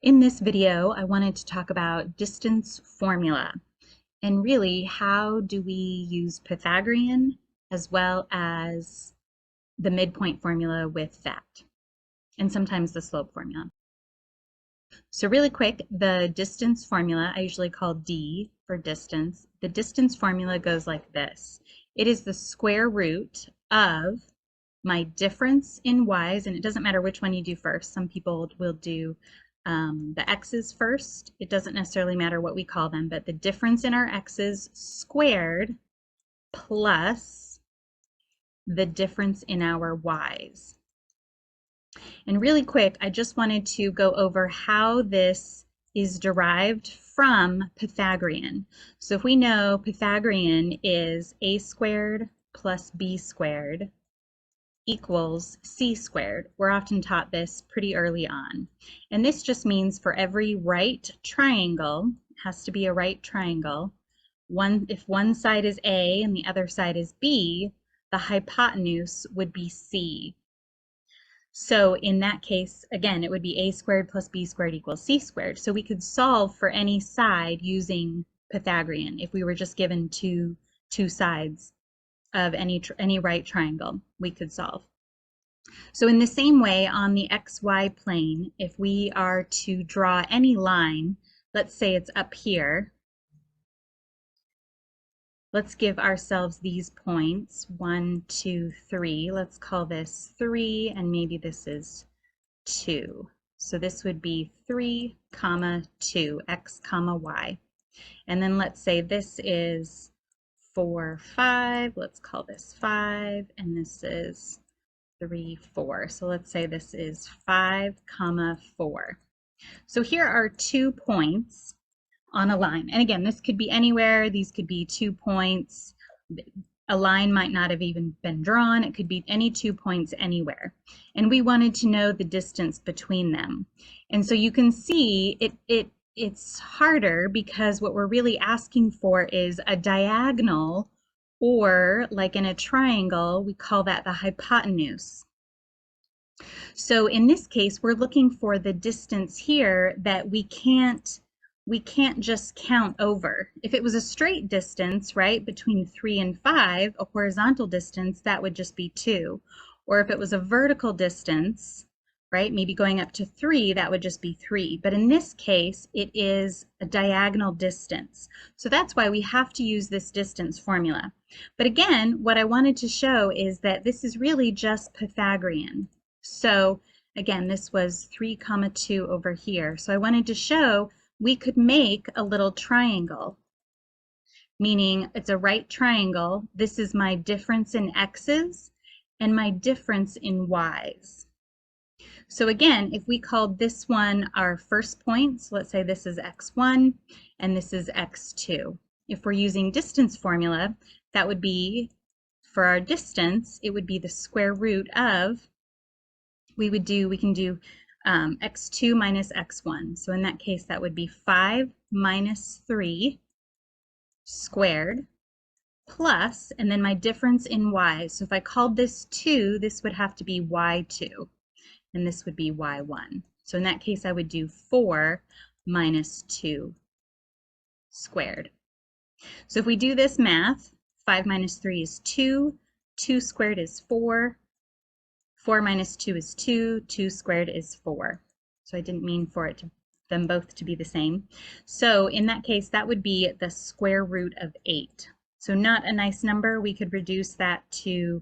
In this video, I wanted to talk about distance formula and really how do we use Pythagorean as well as the midpoint formula with that, and sometimes the slope formula. So really quick, the distance formula, I usually call D for distance. The distance formula goes like this. It is the square root of my difference in y's, and it doesn't matter which one you do first. Some people will do the x's first. It doesn't necessarily matter what we call them, but the difference in our x's squared plus the difference in our y's. And really quick, I just wanted to go over how this is derived from Pythagorean. So if we know Pythagorean is a squared plus b squared equals c squared. We're often taught this pretty early on. And this just means for every right triangle, it has to be a right triangle, if one side is A and the other side is B, the hypotenuse would be C. So in that case, again, it would be a squared plus b squared equals c squared. So we could solve for any side using Pythagorean if we were just given two sides of any right triangle, we could solve. So in the same way, on the xy plane, if we are to draw any line, let's say it's up here, let's give ourselves these points, 1, 2, 3. Let's call this 3, and maybe this is 2. So this would be 3, 2, x, y. And then let's say this is 4, 5. Let's call this 5, and this is 3, 4. So let's say this is 5, 4. So here are 2 points on a line. And again, this could be anywhere. These could be 2 points. A line might not have even been drawn. It could be any 2 points anywhere. And we wanted to know the distance between them. And so you can see it's harder because what we're really asking for is a diagonal, or like in a triangle, we call that the hypotenuse. So in this case, we're looking for the distance here that we can't just count over. If it was a straight distance, right, between 3 and 5, a horizontal distance, that would just be 2. Or if it was a vertical distance, right, maybe going up to 3, that would just be 3. But in this case, it is a diagonal distance. So that's why we have to use this distance formula. But again, what I wanted to show is that this is really just Pythagorean. So again, this was 3, 2 over here. So I wanted to show we could make a little triangle, meaning it's a right triangle. This is my difference in x's and my difference in y's. So again, if we called this one our first point, so let's say this is x1 and this is x2. If we're using distance formula, that would be, for our distance, it would be the square root of, we can do x2 minus x1. So in that case, that would be 5 minus 3 squared plus, and then my difference in y. So if I called this 2, this would have to be y2, and this would be y1. So in that case, I would do 4 minus 2 squared. So if we do this math, 5 minus 3 is 2, 2 squared is 4, 4 minus 2 is 2, 2 squared is 4. So I didn't mean for them both to be the same. So in that case, that would be the square root of 8. So not a nice number. We could reduce that to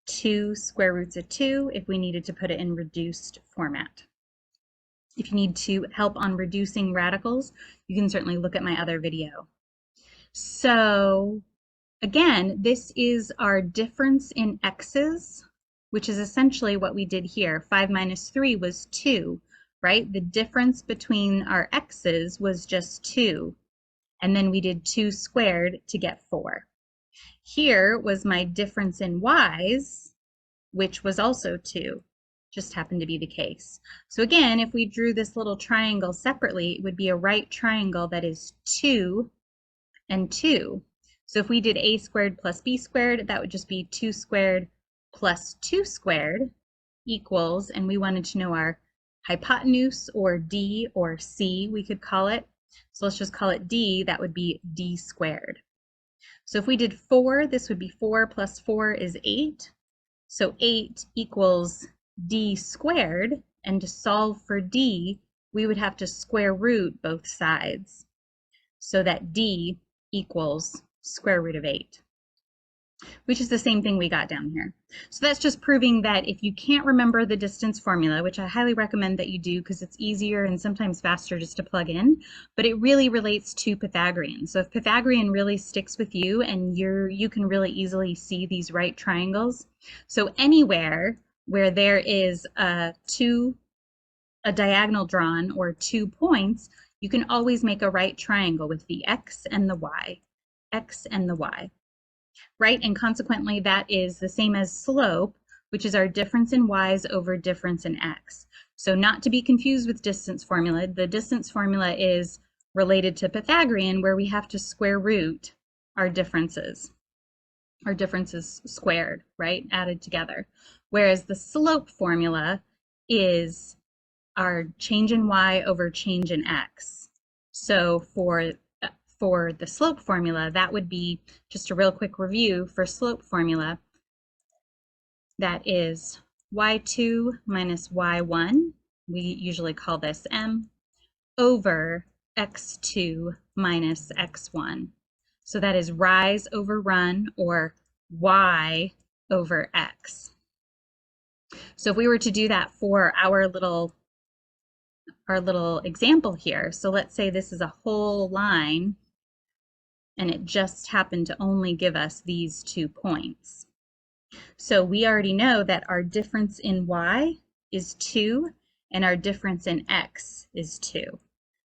2 square roots of 2 if we needed to put it in reduced format. If you need to help on reducing radicals, you can certainly look at my other video. So again, this is our difference in x's, which is essentially what we did here. 5 minus 3 was 2, right? The difference between our x's was just 2, and then we did 2 squared to get 4. Here was my difference in y's, which was also 2, just happened to be the case. So again, if we drew this little triangle separately, it would be a right triangle that is 2 and 2. So if we did a squared plus b squared, that would just be 2 squared plus 2 squared equals, and we wanted to know our hypotenuse, or d or c, we could call it. So let's just call it d. That would be d squared. So if we did 4, this would be 4 plus 4 is 8. So 8 equals d squared. And to solve for d, we would have to square root both sides, so that d equals square root of 8, which is the same thing we got down here. So that's just proving that if you can't remember the distance formula, which I highly recommend that you do because it's easier and sometimes faster just to plug in, but it really relates to Pythagorean. So if Pythagorean really sticks with you and you can really easily see these right triangles. So anywhere where there is a diagonal drawn or 2 points, you can always make a right triangle with the x and the y, right? And consequently, that is the same as slope, which is our difference in y's over difference in x. So not to be confused with distance formula, the distance formula is related to Pythagorean, where we have to square root our differences squared, right, added together. Whereas the slope formula is our change in y over change in x. So for the slope formula, that would be just a real quick review for slope formula. That is y2 minus y1, we usually call this m, over x2 minus x1. So that is rise over run, or y over x. So if we were to do that for our little example here, so let's say this is a whole line and it just happened to only give us these 2 points. So we already know that our difference in y is 2 and our difference in x is 2.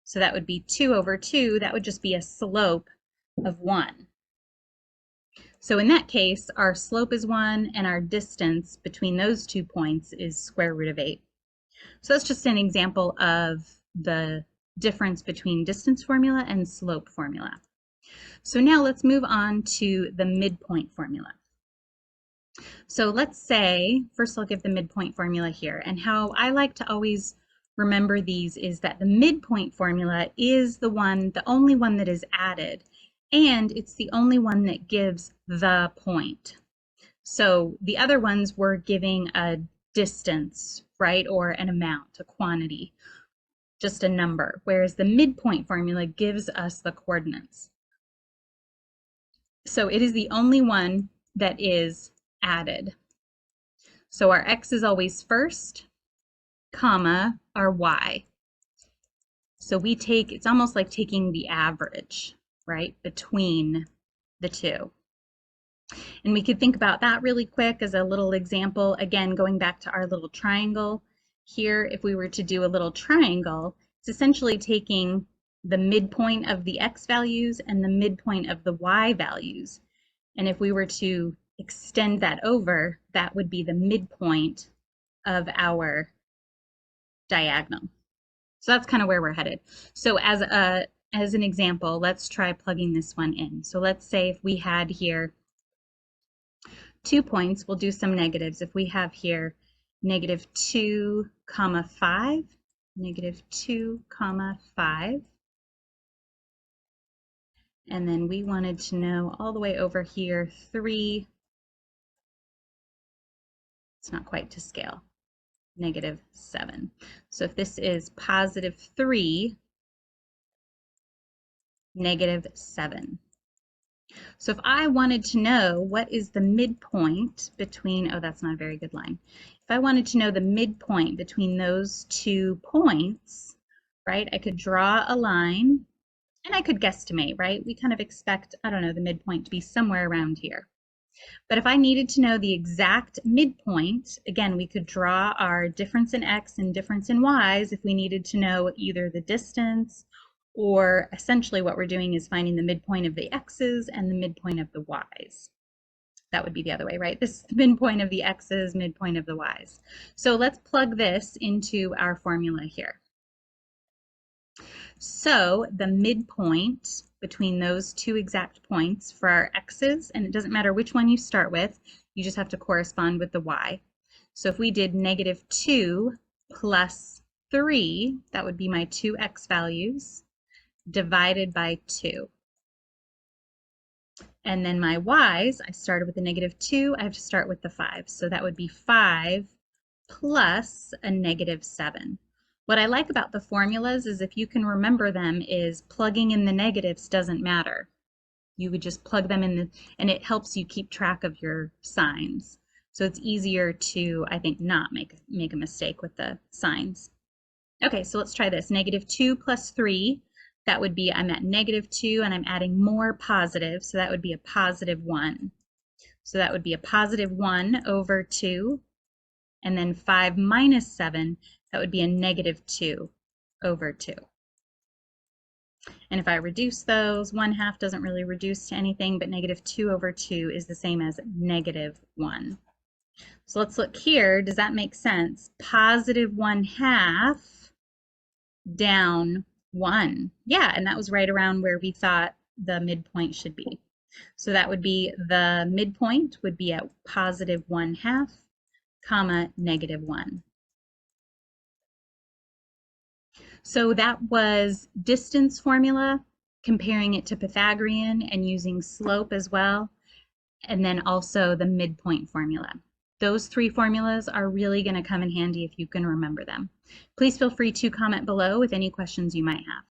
So that would be 2 over 2. That would just be a slope of 1. So in that case, our slope is 1 and our distance between those 2 points is square root of 8. So that's just an example of the difference between distance formula and slope formula. So now let's move on to the midpoint formula. So let's say, first I'll give the midpoint formula here, and how I like to always remember these is that the midpoint formula is the only one that is added, and it's the only one that gives the point. So the other ones were giving a distance, right, or an amount, a quantity, just a number, whereas the midpoint formula gives us the coordinates. So it is the only one that is added. So our x is always first, comma, our y. So we take, it's almost like taking the average, right, between the two. And we could think about that really quick as a little example. Again, going back to our little triangle here, if we were to do a little triangle, it's essentially taking the midpoint of the x values and the midpoint of the y values. And if we were to extend that over, that would be the midpoint of our diagonal. So that's kind of where we're headed. So as an example, let's try plugging this one in. So let's say if we had here 2 points, we'll do some negatives. If we have here -2, 5, -2, 5, and then we wanted to know all the way over here 3, it's not quite to scale, -7. So if this is +3, -7. So if I wanted to know what is the midpoint between, oh, that's not a very good line. If I wanted to know the midpoint between those 2 points, right, I could draw a line and I could guesstimate, right? We kind of expect, I don't know, the midpoint to be somewhere around here. But if I needed to know the exact midpoint, again, we could draw our difference in x and difference in y's if we needed to know either the distance, or essentially what we're doing is finding the midpoint of the x's and the midpoint of the y's. That would be the other way, right? This is the midpoint of the x's, midpoint of the y's. So let's plug this into our formula here. So the midpoint between those 2 exact points for our x's, and it doesn't matter which one you start with, you just have to correspond with the y. So if we did -2 plus 3, that would be my two x values, divided by 2. And then my y's, I started with a -2, I have to start with the 5. So that would be 5 plus a -7. What I like about the formulas is if you can remember them is plugging in the negatives doesn't matter. You would just plug them in and it helps you keep track of your signs. So it's easier to, I think, not make a mistake with the signs. Okay, so let's try this. -2 plus 3, that would be, I'm at -2 and I'm adding more positive, so that would be a +1. So that would be a +1 over 2, and then 5 minus 7, that would be a -2 over 2. And if I reduce those, 1/2 doesn't really reduce to anything, but -2 over 2 is the same as -1. So let's look here. Does that make sense? +1/2 down 1. Yeah, and that was right around where we thought the midpoint should be. So that would be the midpoint would be at +1/2, comma, -1. So that was distance formula, comparing it to Pythagorean and using slope as well, and then also the midpoint formula. Those 3 formulas are really going to come in handy if you can remember them. Please feel free to comment below with any questions you might have.